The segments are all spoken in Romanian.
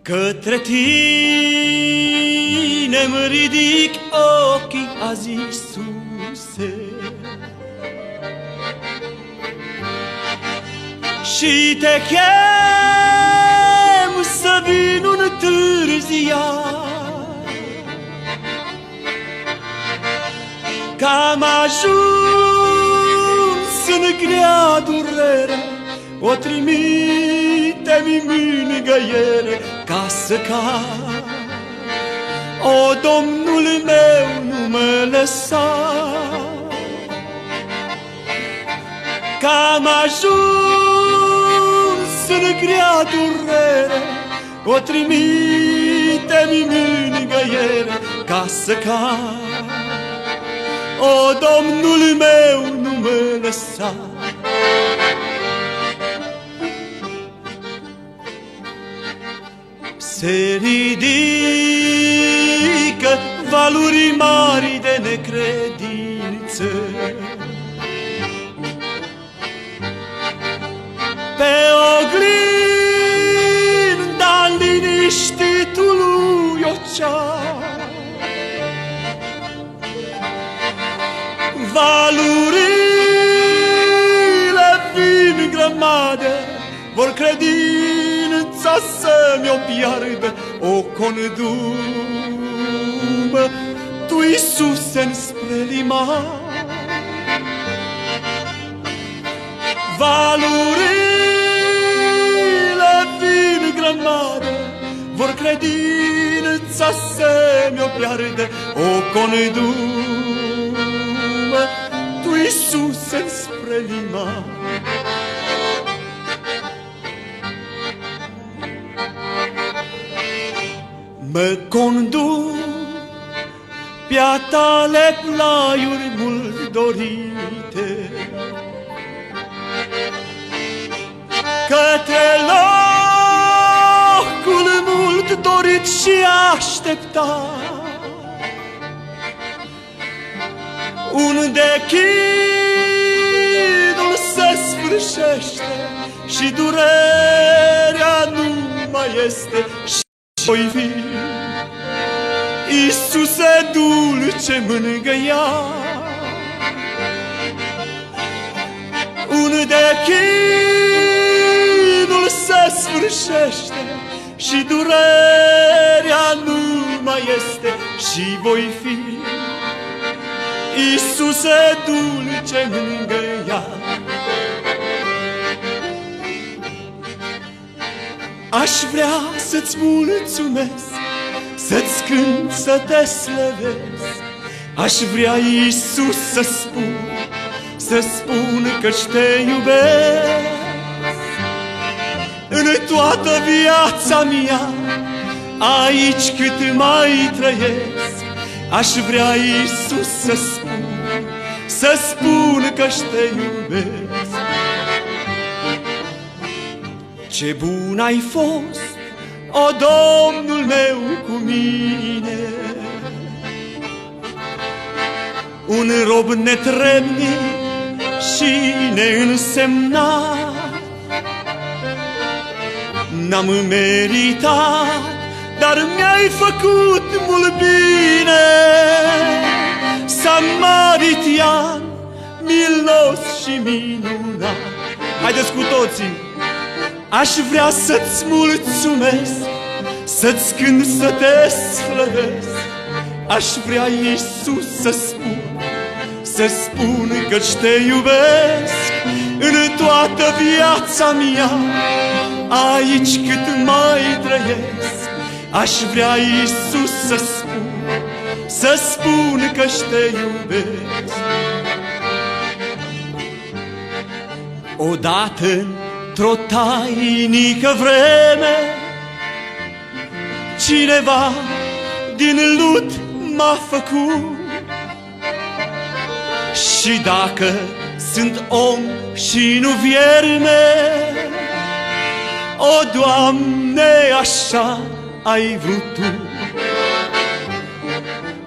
Către tine-mi ridic ochii azi, Iisuse, și te chem să vin întârziat, că am ajuns în grea durere, o trimite-mi mângâiere ca să cad. O, Domnul meu, nu mă lăsa, că am ajuns în grea durere, o trimite-mi mângâiere ca să cad. O, Domnul meu, nu mă lăsa. Se ridică valuri mari de necredință pe oglinda liniștitului ocean. Valurile vin grămadă, vor credința să-mi-o piardă, o condumă Tu, Iisuse, înspre liman. Valurile vin grămadă, vor credința să-mi-o piardă, o condumă Tu, Iisuse, înspre liman. Mă conduc pe-a tale plaiuri mult dorite, către locul mult dorit și așteptat, unde chinul se sfârșește și durerea nu mai este. Voi fi, Iisuse, dulce mângâiat, unde chinul se sfârșește și durerea nu mai este. Și voi fi, Iisuse, dulce mângâiat. Aș vrea să-ți mulțumesc, să-ți cânt, să te slăvesc. Aș vrea, Iisus, să spun că-și te iubesc. În toată viața mea, aici cât mai trăiesc, aș vrea, Iisus, să spun că-și te iubesc. Ce bun ai fost, o, Domnul meu, cu mine, un rob netrebnic și neînsemnat. N-am meritat, dar mi-ai făcut mult bine, samaritian, milos și minunat. Haideți cu toții! Aș vrea să-ți mulțumesc, să-ți cânt, să te slăvesc. Aș vrea, Iisus, să spun că-ți te iubesc. În toată viața mea, aici cât mai trăiesc, aș vrea, Iisus, să spun că-ți te iubesc. Odată într-o tainică vreme, cineva din lut m-a făcut. Și dacă sunt om și nu vierme, o, Doamne, așa ai vrut Tu,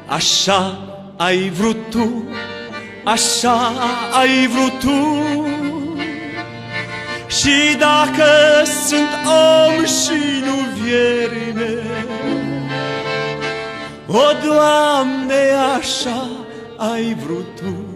așa ai vrut Tu, așa ai vrut Tu. Și dacă sunt om și nu vierne, o, Doamne, așa ai vrut Tu.